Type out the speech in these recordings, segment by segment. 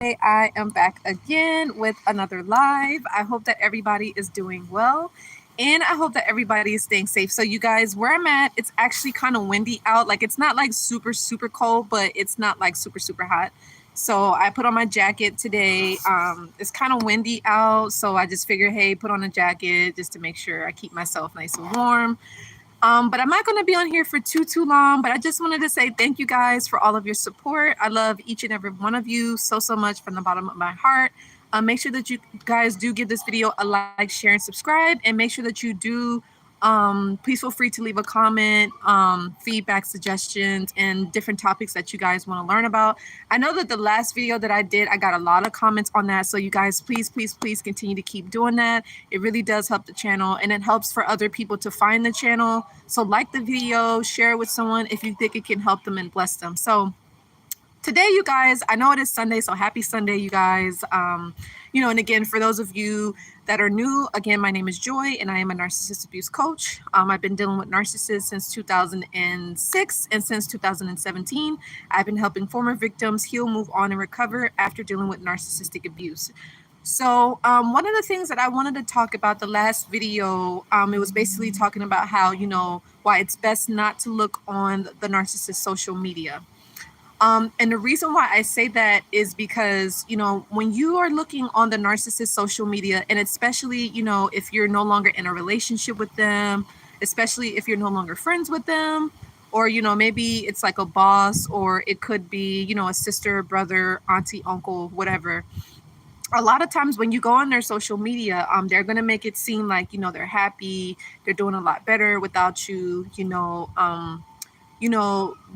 I am back again with another live. I hope that everybody is doing well and I hope that everybody is staying safe. So, you guys, where I'm at, it's actually kind of windy out. Like, it's not like super, super cold, but it's not like super, super hot. So, I put on my jacket today. It's kind of windy out. So, I just figured, hey, put on a jacket just to make sure I keep myself nice and warm. But I'm not going to be on here for too long. But I just wanted to say thank you guys for all of your support. I love each and every one of you so much from the bottom of my heart. Make sure that you guys do give this video a like, share, and subscribe. And make sure that you do please feel free to leave a comment, feedback, suggestions, and different topics that you guys want to learn about. I know that the last video that I did, I got a lot of comments on that. So you guys, please continue to keep doing that. It really does help the channel and it helps for other people to find the channel. So like the video, share it with someone if you think it can help them and bless them. So today, you guys, I know it is Sunday, so happy Sunday, you guys. And again, for those of you that are new, again, my name is Joy, and I am a narcissist abuse coach. I've been dealing with narcissists since 2006, and since 2017, I've been helping former victims heal, move on, and recover after dealing with narcissistic abuse. So one of the things that I wanted to talk about the last video, it was basically talking about how, why it's best not to look on the narcissist social media. And the reason why I say that is because, when you are looking on the narcissist social media, and especially, if you're no longer in a relationship with them, especially if you're no longer friends with them, or, maybe it's like a boss, or it could be, a sister, brother, auntie, uncle, whatever. A lot of times when you go on their social media, they're going to make it seem like, they're happy, they're doing a lot better without you,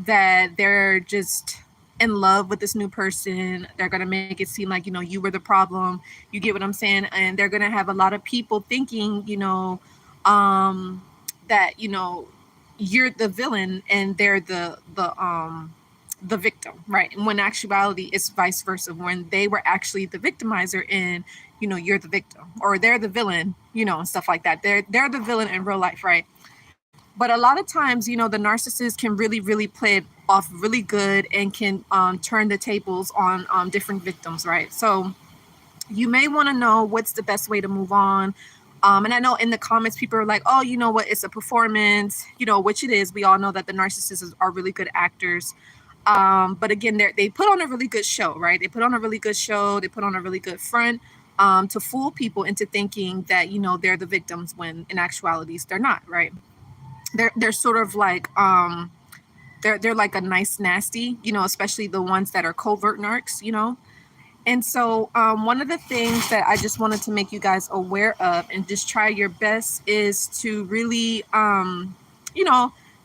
that they're just in love with this new person. They're going to make it seem like, you were the problem. You get what I'm saying? And they're going to have a lot of people thinking, that, you're the villain and they're the victim, right? And when actuality it's vice versa, when they were actually the victimizer and, you're the victim, or they're the villain, and stuff like that. They're the villain in real life, right? But a lot of times, the narcissist can really play it off really good and can turn the tables on different victims, right? So you may want to know what's the best way to move on. And I know in the comments, people are like, oh, you know what? It's a performance, which it is. We all know that the narcissists are really good actors. But again, they put on a really good show, right? They put on a really good show. They put on a really good front to fool people into thinking that, they're the victims when in actuality they're not, right? They're sort of like they're like a nice nasty, especially the ones that are covert narcs, And so one of the things that I just wanted to make you guys aware of and just try your best is to really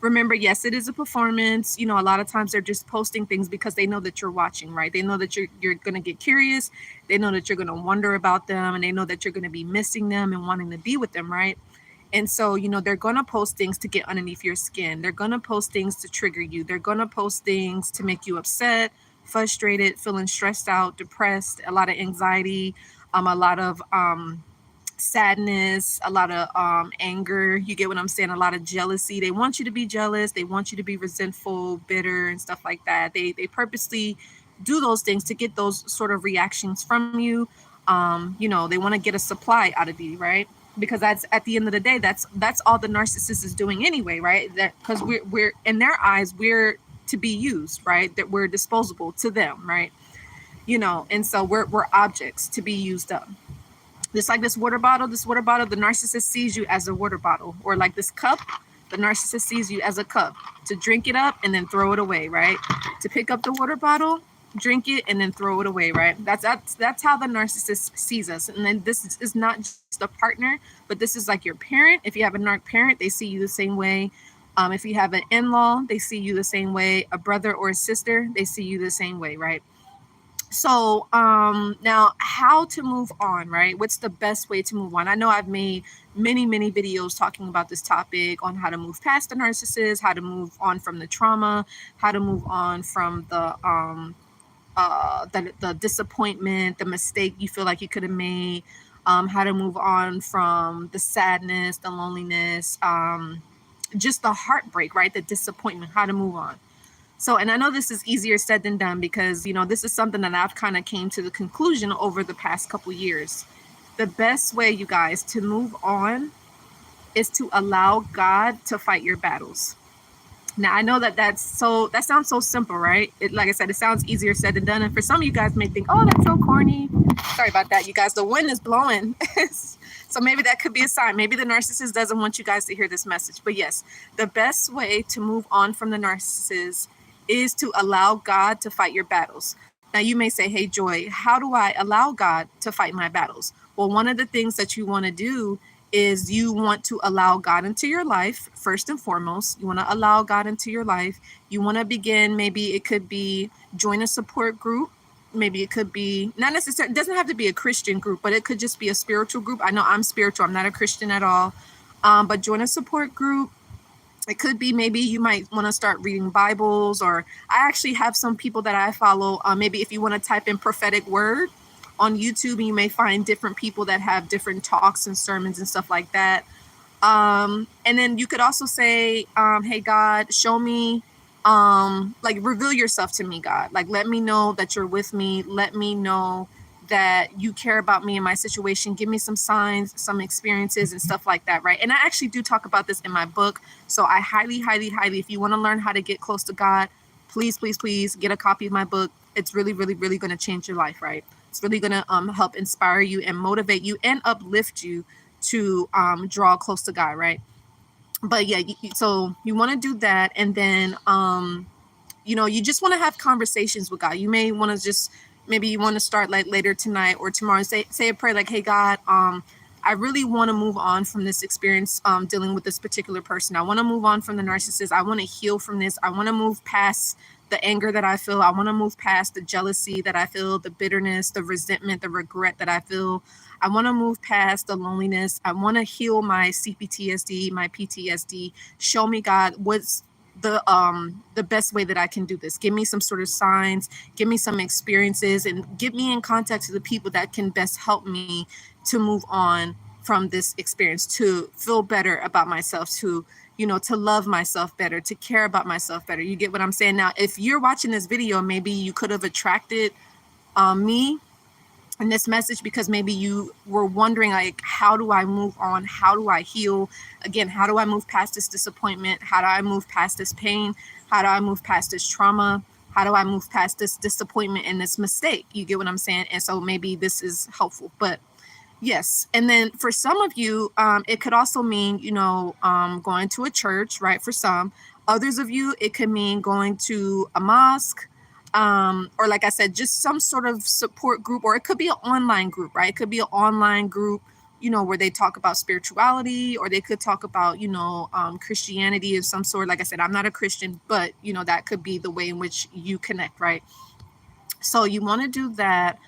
remember, yes, it is a performance. A lot of times they're just posting things because they know that you're watching, right? They know that you're going to get curious. They know that you're going to wonder about them, and they know that you're going to be missing them and wanting to be with them, right? And so, they're going to post things to get underneath your skin. They're going to post things to trigger you. They're going to post things to make you upset, frustrated, feeling stressed out, depressed, a lot of anxiety, a lot of sadness, a lot of anger. You get what I'm saying? A lot of jealousy. They want you to be jealous. They want you to be resentful, bitter, and stuff like that. They purposely do those things to get those sort of reactions from you. They want to get a supply out of you, right? Because that's at the end of the day, that's all the narcissist is doing anyway, right? That because we're in their eyes, we're to be used, right? That we're disposable to them, right? And so we're objects to be used up. Just like this water bottle, the narcissist sees you as a water bottle, or like this cup, the narcissist sees you as a cup to drink it up and then throw it away, right? To pick up the water bottle, drink it, and then throw it away, right? That's how the narcissist sees us. And then this is not just a partner, but this is like your parent. If you have a narc parent, they see you the same way. If you have an in-law, they see you the same way. A brother or a sister, they see you the same way, right? So now how to move on, right? What's the best way to move on? I know I've made many videos talking about this topic on how to move past the narcissist, how to move on from the trauma, how to move on from the disappointment, the mistake you feel like you could have made, how to move on from the sadness, the loneliness, just the heartbreak, right? The disappointment, how to move on. So, and I know this is easier said than done because, this is something that I've kind of came to the conclusion over the past couple years. The best way, you guys, to move on is to allow God to fight your battles. Now, I know that that sounds so simple, right? Like I said, it sounds easier said than done. And for some of you guys may think, oh, that's so corny. Sorry about that, you guys. The wind is blowing. So maybe that could be a sign. Maybe the narcissist doesn't want you guys to hear this message. But yes, the best way to move on from the narcissist is to allow God to fight your battles. Now, you may say, hey, Joy, how do I allow God to fight my battles? Well, one of the things that you want to do is you want to allow God into your life, first and foremost. You want to allow God into your life. You want to begin, maybe it could be join a support group. Maybe it could be not necessarily, it doesn't have to be a Christian group, but it could just be a spiritual group. I know I'm spiritual. I'm not a Christian at all. But join a support group. It could be maybe you might want to start reading Bibles, or I actually have some people that I follow. Maybe if you want to type in prophetic word on YouTube, and you may find different people that have different talks and sermons and stuff like that. And then you could also say, hey, God, show me, like reveal yourself to me, God. Like, let me know that you're with me. Let me know that you care about me and my situation. Give me some signs, some experiences and stuff like that, right? And I actually do talk about this in my book. So I highly, highly, highly, if you want to learn how to get close to God, please, please, please get a copy of my book. It's really, really, really going to change your life, right? It's really going to help inspire you and motivate you and uplift you to draw close to God, right? But yeah, so you want to do that. And then, you just want to have conversations with God. You may want to just, maybe you want to start like later tonight or tomorrow and say a prayer like, hey, God, I really want to move on from this experience dealing with this particular person. I want to move on from the narcissist. I want to heal from this. I want to move past the anger that I feel. I want to move past the jealousy that I feel, the bitterness, the resentment, the regret that I feel. I want to move past the loneliness. I want to heal my CPTSD, my PTSD. Show me, God, what's the best way that I can do this. Give me some sort of signs, give me some experiences, and get me in contact with the people that can best help me to move on from this experience, to feel better about myself, to love myself better, to care about myself better. You get what I'm saying? Now, if you're watching this video, maybe you could have attracted me in this message because maybe you were wondering, like, how do I move on? How do I heal? Again, how do I move past this disappointment? How do I move past this pain? How do I move past this trauma? How do I move past this disappointment and this mistake? You get what I'm saying? And so maybe this is helpful. But yes. And then for some of you, it could also mean, going to a church, right? For some. Others of you, it could mean going to a mosque, or like I said, just some sort of support group, or it could be an online group, right? It could be an online group, where they talk about spirituality, or they could talk about, Christianity of some sort. Like I said, I'm not a Christian, but, that could be the way in which you connect, right? So you want to do that.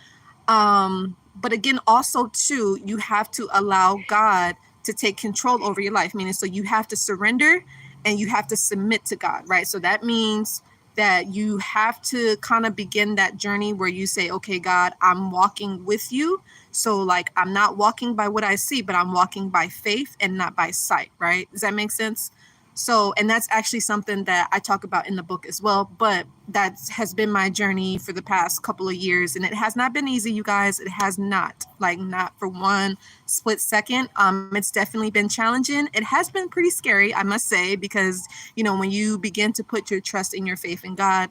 But again, also too, you have to allow God to take control over your life. Meaning, so you have to surrender and you have to submit to God, right? So that means that you have to kind of begin that journey where you say, okay, God, I'm walking with you. So like, I'm not walking by what I see, but I'm walking by faith and not by sight, right? Does that make sense? So, and that's actually something that I talk about in the book as well, but that has been my journey for the past couple of years. And it has not been easy, you guys. It has not, not for one split second. It's definitely been challenging. It has been pretty scary, I must say, because, when you begin to put your trust in your faith in God,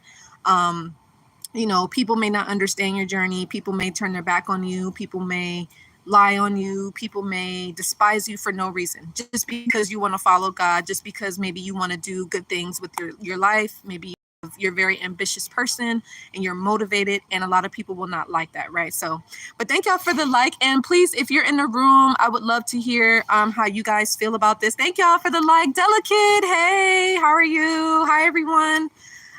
people may not understand your journey. People may turn their back on you. People may lie on you. People may despise you for no reason, just because you want to follow God, just because maybe you want to do good things with your life. Maybe you're a very ambitious person and you're motivated, and a lot of people will not like that, right? So, but thank y'all for the like, and please, if you're in the room, I would love to hear how you guys feel about this. Thank y'all for the like. Delicate, hey, how are you? Hi, everyone.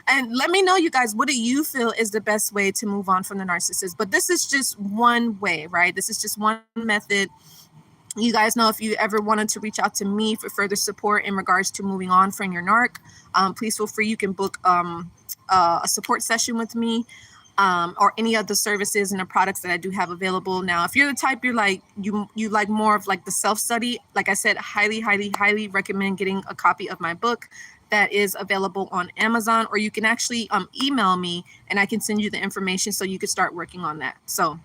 And let me know, you guys, what do you feel is the best way to move on from the narcissist? But this is just one way, right? This is just one method. You guys know, if you ever wanted to reach out to me for further support in regards to moving on from your narc, please feel free. You can book a support session with me, or any of the services and the products that I do have available. Now, if you're the type, you're like, you like more of like the self-study, like I said, highly, highly, highly recommend getting a copy of my book. that is available on Amazon, or you can actually email me and I can send you the information so you can start working on that. So,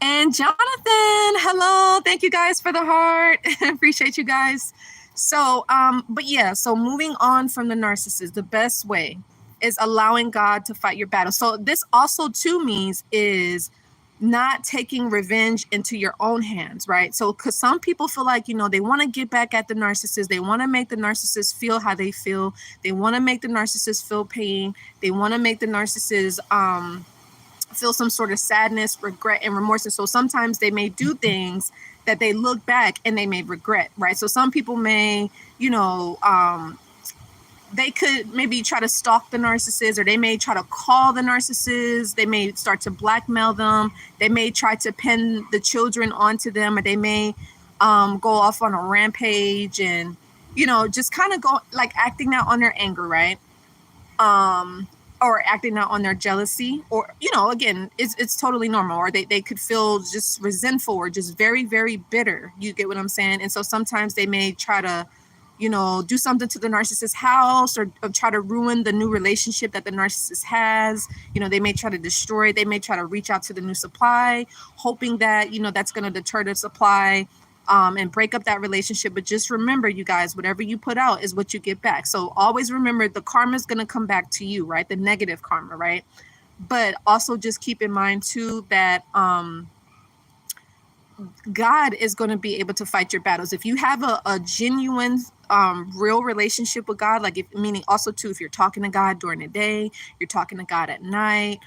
and Jonathan, hello. Thank you guys for the heart. Appreciate you guys. So, but yeah, so moving on from the narcissist, the best way is allowing God to fight your battle. So this also too means is not taking revenge into your own hands, right? So, because some people feel like, you know, they want to get back at the narcissist. They want to make the narcissist feel how they feel. They want to make the narcissist feel pain. They want to make the narcissist, feel some sort of sadness, regret, and remorse. And so sometimes they may do things that they look back and they may regret, right? So some people may, you know, they could maybe try to stalk the narcissist, or they may try to call the narcissist. They may start to blackmail them. They may try to pin the children onto them, or they may go off on a rampage and, you know, just kind of go like acting out on their anger, right? Or acting out on their jealousy, or, you know, again, it's totally normal. Or they could feel just resentful or just very, very bitter. You get what I'm saying? And so sometimes they may try to, you know, do something to the narcissist's house, or try to ruin the new relationship that the narcissist has. You know, they may try to destroy it. They may try to reach out to the new supply, hoping that, you know, that's going to deter the supply and break up that relationship. But just remember, you guys, whatever you put out is what you get back. So always remember, the karma is going to come back to you, right? The negative karma, right? But also just keep in mind too that God is going to be able to fight your battles. If you have a genuine, real relationship with God, like, if, meaning also too, if you're talking to God during the day, you're talking to God at night,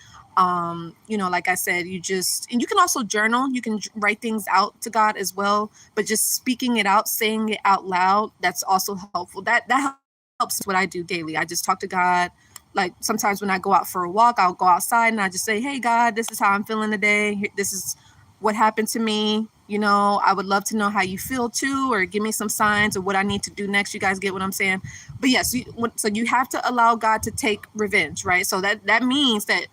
you know, like I said, you just, and you can also journal, you can write things out to God as well, but just speaking it out, saying it out loud, that's also helpful. That helps what I do daily. I just talk to God. Like sometimes when I go out for a walk, I'll go outside and I just say, hey God, this is how I'm feeling today. This is what happened to me. You know, I would love to know how you feel too, or give me some signs of what I need to do next. You guys get what I'm saying? But yes, so you have to allow God to take revenge, right? So that means that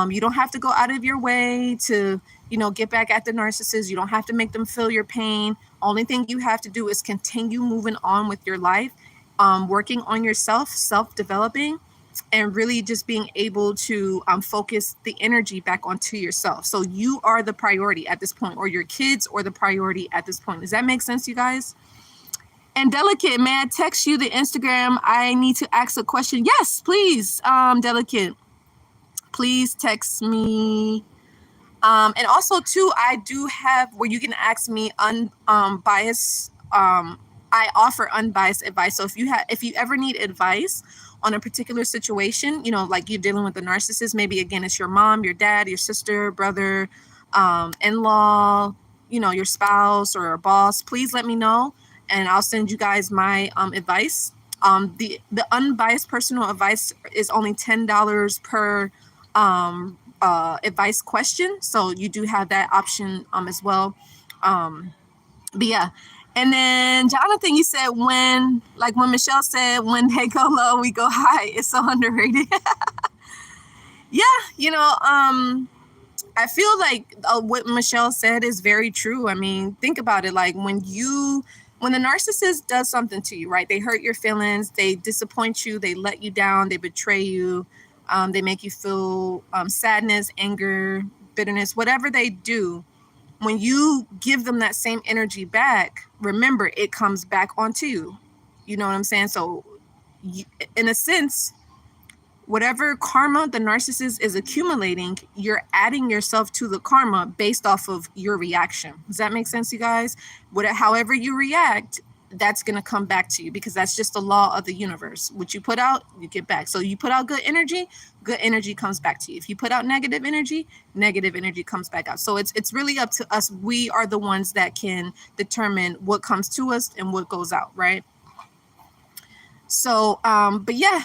you don't have to go out of your way to, you know, get back at the narcissist. You don't have to make them feel your pain. Only thing you have to do is continue moving on with your life, working on yourself, self-developing, and really just being able to focus the energy back onto yourself. So you are the priority at this point, or your kids are the priority at this point. Does that make sense, you guys? And Delicate, may I text you the Instagram? I need to ask a question. Yes, please, Delicate. Please text me. And also too, I do have where you can ask me unbiased. I offer unbiased advice. So if you ever need advice on a particular situation, you know, like you're dealing with a narcissist, maybe again, it's your mom, your dad, your sister, brother, in-law, you know, your spouse or a boss, please let me know. And I'll send you guys my advice. The unbiased personal advice is only $10 per advice question, so you do have that option as well. But yeah, and then Jonathan, you said when Michelle said, when they go low we go high, it's so underrated. Yeah, you know, I feel like what Michelle said is very true. I mean, think about it. Like when the narcissist does something to you, right? They hurt your feelings, they disappoint you, they let you down, they betray you, they make you feel sadness, anger, bitterness, whatever they do. When you give them that same energy back, remember, it comes back onto you. You know what I'm saying? So in a sense, whatever karma the narcissist is accumulating, you're adding yourself to the karma based off of your reaction. Does that make sense, you guys? However you react, that's going to come back to you, because that's just the law of the universe. What you put out, you get back. So you put out good energy comes back to you. If you put out negative energy comes back out. So it's really up to us. We are the ones that can determine what comes to us and what goes out, right? So, but yeah,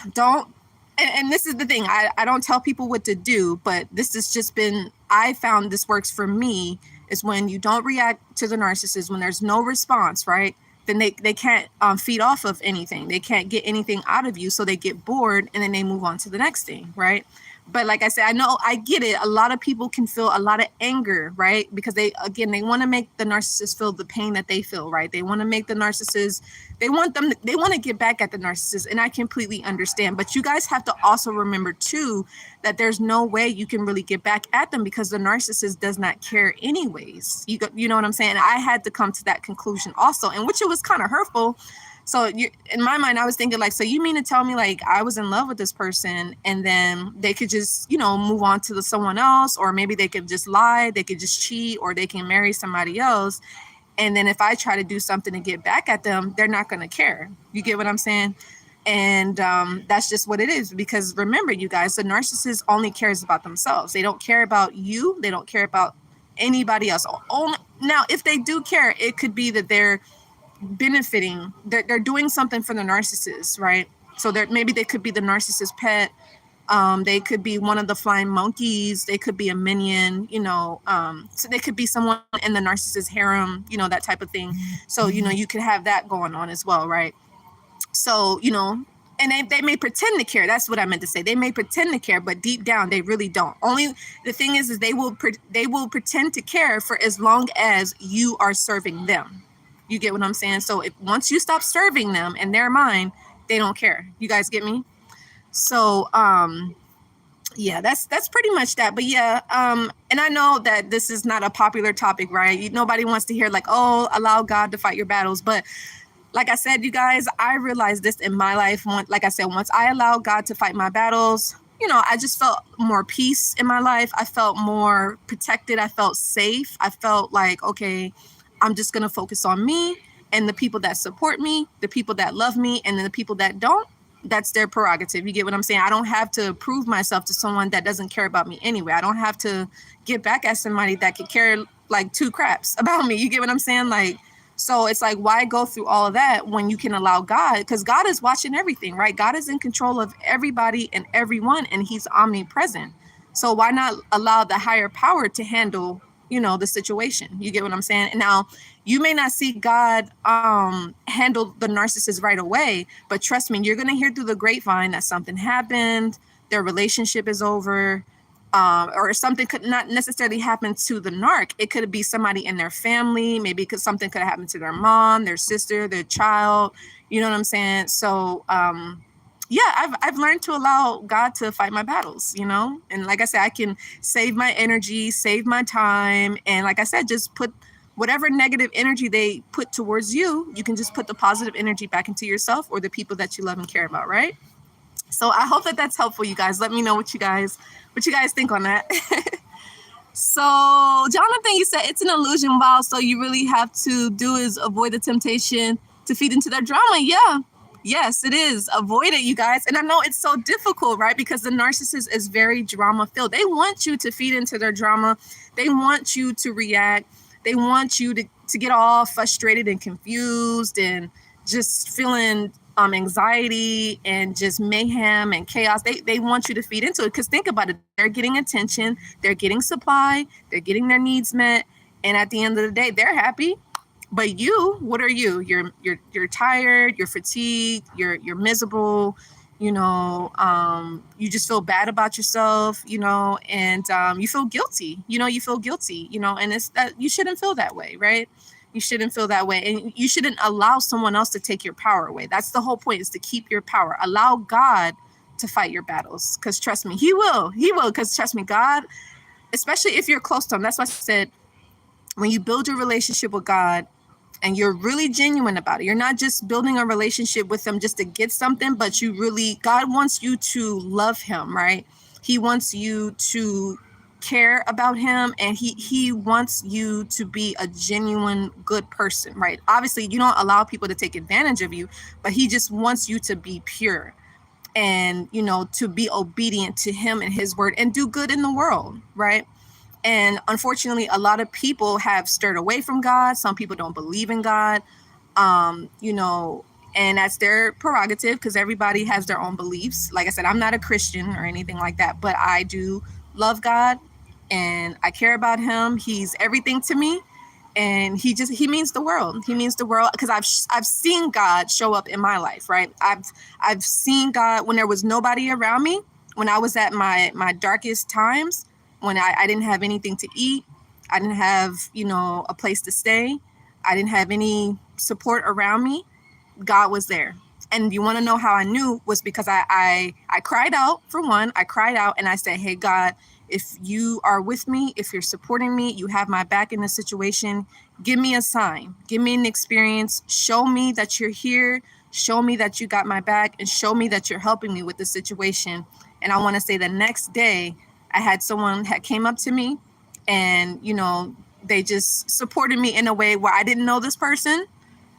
and this is the thing, I don't tell people what to do, but this has just been, I found this works for me, is when you don't react to the narcissist, when there's no response, right? Then they can't feed off of anything. They can't get anything out of you. So they get bored and then they move on to the next thing, right? But like I said, I know, I get it. A lot of people can feel a lot of anger, right? Because they want to make the narcissist feel the pain that they feel, right? They want to make the narcissist, they want to get back at the narcissist. And I completely understand. But you guys have to also remember too, that there's no way you can really get back at them because the narcissist does not care anyways. You know what I'm saying? I had to come to that conclusion also, and which it was kind of hurtful. So in my mind, I was thinking like, so you mean to tell me like I was in love with this person and then they could just, move on to someone else, or maybe they could just lie, they could just cheat, or they can marry somebody else. And then if I try to do something to get back at them, they're not going to care. You get what I'm saying? And that's just what it is. Because remember, you guys, the narcissist only cares about themselves. They don't care about you. They don't care about anybody else. Now, if they do care, it could be that they're benefiting, they're doing something for the narcissist, right? So maybe they could be the narcissist pet. They could be one of the flying monkeys. They could be a minion, so they could be someone in the narcissist harem, that type of thing. So, you could have that going on as well, right? So, and they may pretend to care. That's what I meant to say. They may pretend to care, but deep down they really don't. Only the thing is they will pretend to care for as long as you are serving them. You get what I'm saying? So once you stop serving them in their mind, they don't care. You guys get me? So, yeah, that's pretty much that. But yeah, and I know that this is not a popular topic, right? Nobody wants to hear like, oh, allow God to fight your battles. But like I said, you guys, I realized this in my life. Like I said, once I allowed God to fight my battles, I just felt more peace in my life. I felt more protected. I felt safe. I felt like, okay, I'm just going to focus on me and the people that support me, the people that love me, and then the people that don't, that's their prerogative. You get what I'm saying? I don't have to prove myself to someone that doesn't care about me anyway. I don't have to get back at somebody that could care like two craps about me. You get what I'm saying? Like, so it's like, why go through all of that when you can allow God? Because God is watching everything, right? God is in control of everybody and everyone, and he's omnipresent. So why not allow the higher power to handle the situation? You get what I'm saying? And now you may not see God handle the narcissist right away, but trust me, you're going to hear through the grapevine that something happened, their relationship is over, or something could not necessarily happen to the narc. It could be somebody in their family, maybe because something could have happened to their mom, their sister, their child. You know what I'm saying? So yeah, I've learned to allow God to fight my battles, and like I said, I can save my energy, save my time. And like I said, just put whatever negative energy they put towards you, you can just put the positive energy back into yourself or the people that you love and care about. Right. So I hope that that's helpful, you guys. Let me know what you guys think on that. So Jonathan, you said it's an illusion. Wow. So you really have to do is avoid the temptation to feed into their drama. Yeah. Yes, it is. Avoid it, you guys. And I know it's so difficult, right? Because the narcissist is very drama filled. They want you to feed into their drama. They want you to react. They want you to get all frustrated and confused and just feeling anxiety and just mayhem and chaos. They want you to feed into it, because think about it. They're getting attention. They're getting supply. They're getting their needs met. And at the end of the day, they're happy. But you, what are you? You're tired, you're fatigued, you're miserable, you just feel bad about yourself, and you feel guilty, and it's that you shouldn't feel that way, right? You shouldn't feel that way, and you shouldn't allow someone else to take your power away. That's the whole point, is to keep your power. Allow God to fight your battles, because trust me, he will, because trust me, God, especially if you're close to him. That's why I said, when you build your relationship with God, and you're really genuine about it, you're not just building a relationship with him just to get something, but God wants you to love him, right? He wants you to care about him, and he wants you to be a genuine good person, right? Obviously, you don't allow people to take advantage of you, but he just wants you to be pure and, to be obedient to him and his word and do good in the world, right? And unfortunately, a lot of people have stirred away from God. Some people don't believe in God, and that's their prerogative, because everybody has their own beliefs. Like I said, I'm not a Christian or anything like that, but I do love God and I care about him. He's everything to me. And he means the world. He means the world, because I've seen God show up in my life, right? I've seen God when there was nobody around me. when I was at my darkest times, when I didn't have anything to eat, I didn't have, you know, a place to stay, I didn't have any support around me, God was there. And you want to know how I knew? Was because I cried out. For one, I cried out and I said, hey, God, if you are with me, if you're supporting me, you have my back in this situation, give me a sign, give me an experience, show me that you're here, show me that you got my back, and show me that you're helping me with the situation. And I want to say the next day I had someone that came up to me and, you know, they just supported me in a way where I didn't know this person.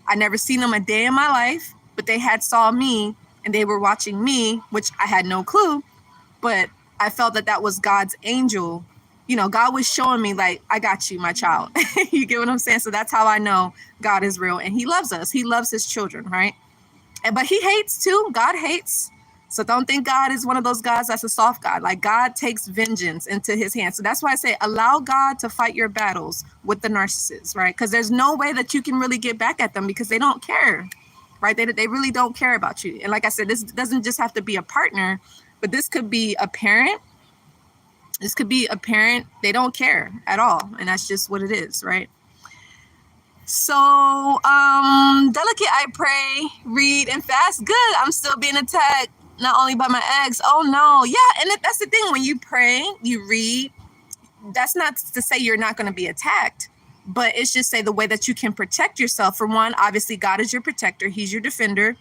I never seen them a day in my life, but they had saw me and they were watching me, which I had no clue, but I felt that that was God's angel. You know, God was showing me like, I got you, my child. You get what I'm saying? So that's how I know God is real and he loves us. He loves his children, right? But he hates too. God hates. So don't think God is one of those gods that's a soft God. Like, God takes vengeance into his hands. So that's why I say allow God to fight your battles with the narcissists, right? Because there's no way that you can really get back at them because they don't care, right? They really don't care about you. And like I said, this doesn't just have to be a partner, but this could be a parent. This could be a parent. They don't care at all. And that's just what it is, right? So, delicate, I pray, read, and fast. Good. I'm still being attacked, not only by my ex. Oh, no. Yeah, and that's the thing. When you pray, you read, that's not to say you're not going to be attacked, but it's just say the way that you can protect yourself. For one, obviously, God is your protector. He's your defender.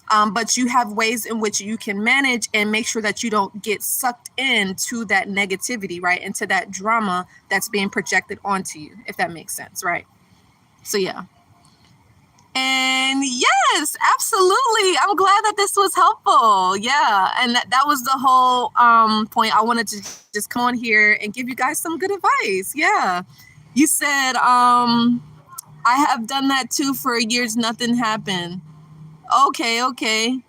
But you have ways in which you can manage and make sure that you don't get sucked into that negativity, right? Into that drama that's being projected onto you, if that makes sense, right? So, yeah. And yes, absolutely. I'm glad that this was helpful. Yeah. And that was the whole point. I wanted to just come on here and give you guys some good advice. Yeah. You said, I have done that too for years. Nothing happened. Okay.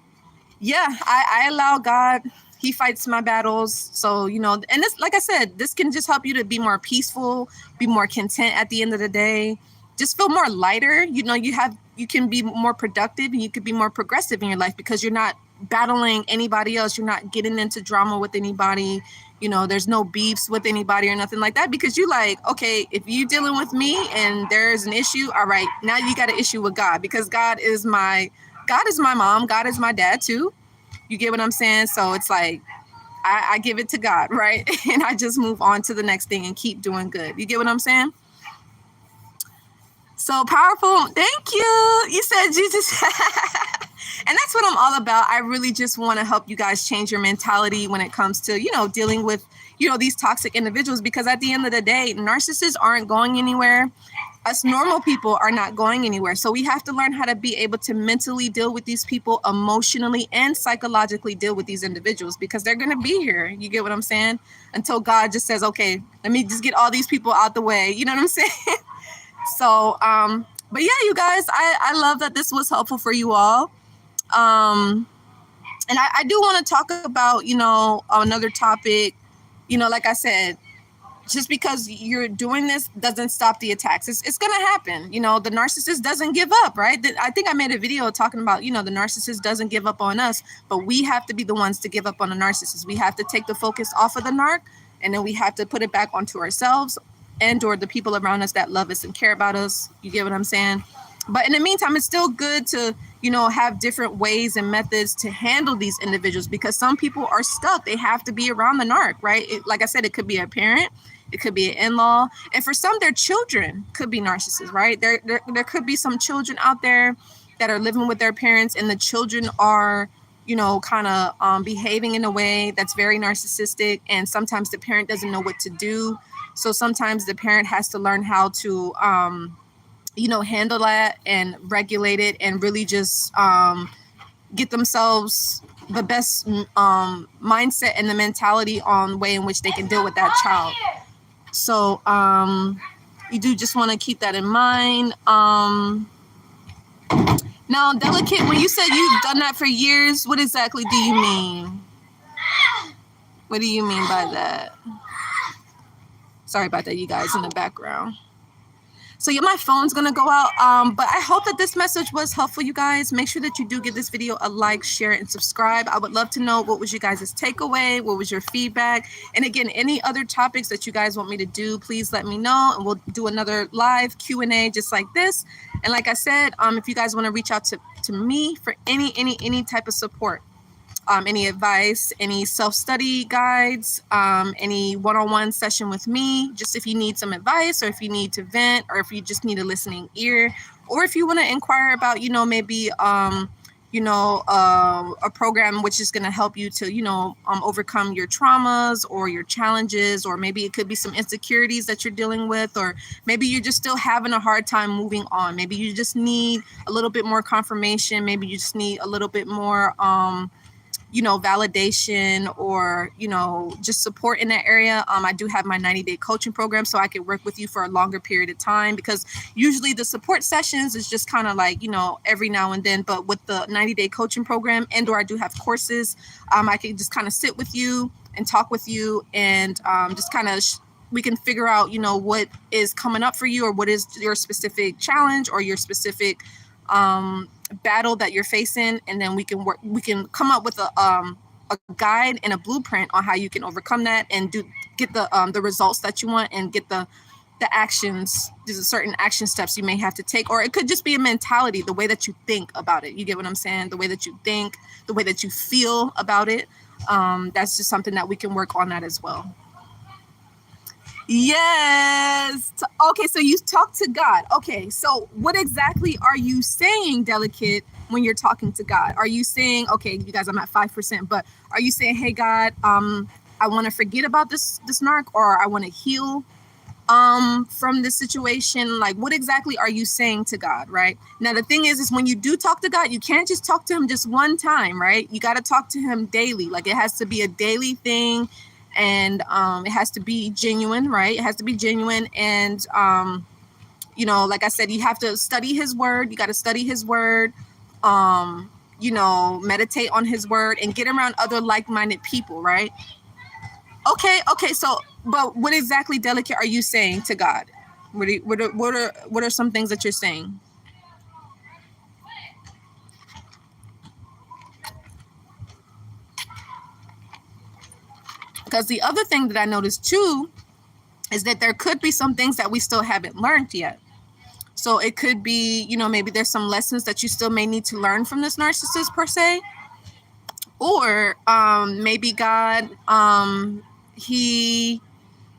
Yeah. I allow God. He fights my battles. So, you know, and this, like I said, this can just help you to be more peaceful, be more content at the end of the day. Just feel more lighter. You know, you can be more productive and you could be more progressive in your life because you're not battling anybody else. You're not getting into drama with anybody. You know, there's no beefs with anybody or nothing like that because you like, okay, if you're dealing with me and there's an issue, all right, now you got an issue with God because God is my mom. God is my dad too. You get what I'm saying? So it's like, I give it to God, right? And I just move on to the next thing and keep doing good. You get what I'm saying? So powerful. Thank you. You said Jesus. And that's what I'm all about. I really just want to help you guys change your mentality when it comes to, you know, dealing with, you know, these toxic individuals, because at the end of the day, narcissists aren't going anywhere. Us normal people are not going anywhere. So we have to learn how to be able to mentally deal with these people, emotionally and psychologically deal with these individuals because they're going to be here. You get what I'm saying? Until God just says, okay, let me just get all these people out the way. You know what I'm saying? So, but yeah, you guys, I love that this was helpful for you all. And I do want to talk about, you know, another topic, you know, like I said, just because you're doing this doesn't stop the attacks. It's going to happen. You know, the narcissist doesn't give up, right? I think I made a video talking about, you know, the narcissist doesn't give up on us, but we have to be the ones to give up on the narcissist. We have to take the focus off of the narc, and then we have to put it back onto ourselves and or the people around us that love us and care about us. You get what I'm saying? But in the meantime, it's still good to, you know, have different ways and methods to handle these individuals because some people are stuck. They have to be around the narc, right? Like I said, it could be a parent, it could be an in-law, and for some, their children could be narcissists, right? There could be some children out there that are living with their parents, and the children are, you know, kind of behaving in a way that's very narcissistic, and sometimes the parent doesn't know what to do. So sometimes the parent has to learn how to, you know, handle that and regulate it and really just get themselves the best mindset and the mentality on the way in which they can deal with that child. So you do just want to keep that in mind. Now, Delicate, when you said you've done that for years, what exactly do you mean? What do you mean by that? Sorry about that, you guys, in the background. So yeah, my phone's gonna go out. But I hope that this message was helpful, you guys. Make sure that you do give this video a like, share, and subscribe. I would love to know what was you guys' takeaway, what was your feedback, and again, any other topics that you guys want me to do, please let me know, and we'll do another live Q&A just like this. And like I said, if you guys want to reach out to me for any type of support, any advice, any self-study guides, any one-on-one session with me, just if you need some advice, or if you need to vent, or if you just need a listening ear, or if you want to inquire about, maybe, a program which is going to help you to, overcome your traumas or your challenges, or maybe it could be some insecurities that you're dealing with, or maybe you're just still having a hard time moving on. Maybe you just need a little bit more confirmation. Maybe you just need a little bit more, validation, or, just support in that area. I do have my 90-day coaching program, so I can work with you for a longer period of time, because usually the support sessions is just kind of like, every now and then. But with the 90-day coaching program, or I do have courses, I can just kind of sit with you and talk with you, and just kind of we can figure out, what is coming up for you, or what is your specific challenge or your specific battle that you're facing, and then we can come up with a guide and a blueprint on how you can overcome that and get the results that you want, and get the actions. There's certain action steps you may have to take, or it could just be a mentality, the way that you think about it. You get what I'm saying? The way that you think, the way that you feel about it. That's just something that we can work on that as well. Yes. Okay, so you talk to God. Okay, so what exactly are you saying, Delicate, when you're talking to God? Are you saying, okay, you guys, I'm at 5%, but are you saying, hey, God, I want to forget about this narc, or I want to heal from this situation? Like, what exactly are you saying to God, right? Now, the thing is when you do talk to God, you can't just talk to him just one time, right? You got to talk to him daily. Like, it has to be a daily thing. And it has to be genuine, right? It has to be genuine. And, like I said, you have to study his word. You got to study his word, meditate on his word, and get around other like-minded people, right? Okay. So, but what exactly, Delicate, are you saying to God? What are some things that you're saying? Because the other thing that I noticed too is that there could be some things that we still haven't learned yet. So it could be, maybe there's some lessons that you still may need to learn from this narcissist per se. Or maybe God, he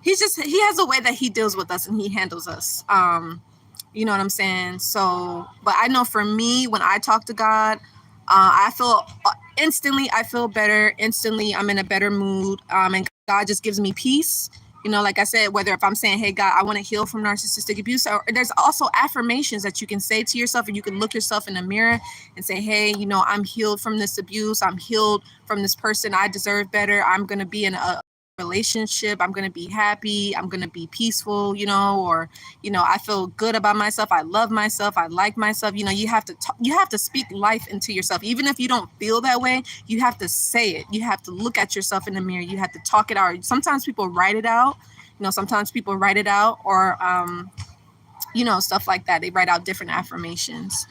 has a way that he deals with us and he handles us. You know what I'm saying? So, but I know for me, when I talk to God, I feel instantly, I feel better. Instantly, I'm in a better mood. And God just gives me peace. Like I said, whether if I'm saying, hey, God, I want to heal from narcissistic abuse, or there's also affirmations that you can say to yourself, or you can look yourself in the mirror and say, hey, I'm healed from this abuse. I'm healed from this person. I deserve better. I'm going to be in a relationship. I'm going to be happy. I'm going to be peaceful, or, I feel good about myself. I love myself. I like myself. You have to speak life into yourself. Even if you don't feel that way, you have to say it. You have to look at yourself in the mirror. You have to talk it out. Sometimes people write it out, or, stuff like that. They write out different affirmations.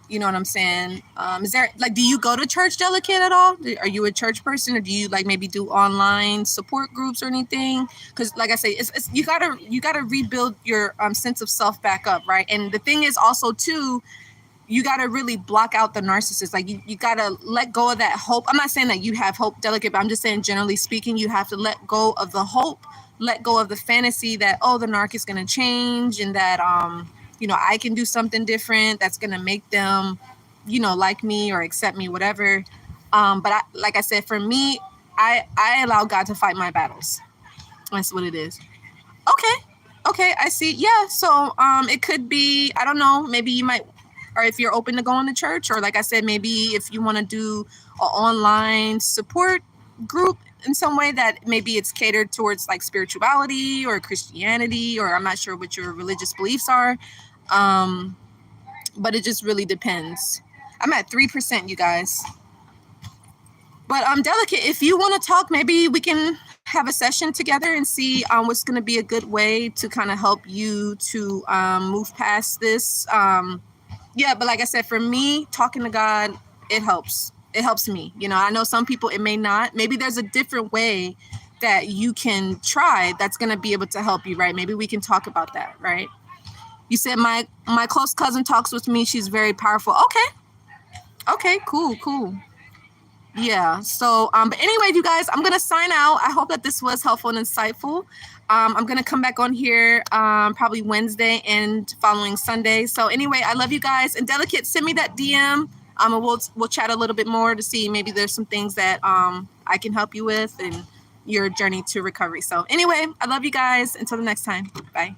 You know what I'm saying? Is there, like, do you go to church, Delicate, at all? Are you a church person, or do you like maybe do online support groups or anything? Because like I say, it's you gotta rebuild your sense of self back up, right? And the thing is also too, you gotta really block out the narcissist. Like you gotta let go of that hope. I'm not saying that you have hope, Delicate, but I'm just saying generally speaking, you have to let go of the hope, let go of the fantasy that, oh, the narc is gonna change, and that I can do something different that's going to make them, like me or accept me, whatever. But like I said, for me, I allow God to fight my battles. That's what it is. Okay, I see. Yeah, so it could be, I don't know, maybe you might, or if you're open to going to church, or like I said, maybe if you want to do an online support group in some way that maybe it's catered towards like spirituality or Christianity, or I'm not sure what your religious beliefs are. But it just really depends. I'm at 3%, you guys. But Delicate, if you want to talk, maybe we can have a session together and see what's going to be a good way to kind of help you to move past this. Yeah, but like I said, for me, talking to God, it helps. It helps me. You know, I know some people it may not. Maybe there's a different way that you can try that's going to be able to help you, right? Maybe we can talk about that, right? You said my close cousin talks with me. She's very powerful. Okay, cool. Yeah. So, but anyway, you guys, I'm gonna sign out. I hope that this was helpful and insightful. I'm gonna come back on here probably Wednesday and following Sunday. So anyway, I love you guys. And Delicate, send me that DM. And we'll chat a little bit more to see maybe there's some things that I can help you with and your journey to recovery. So anyway, I love you guys. Until the next time. Bye.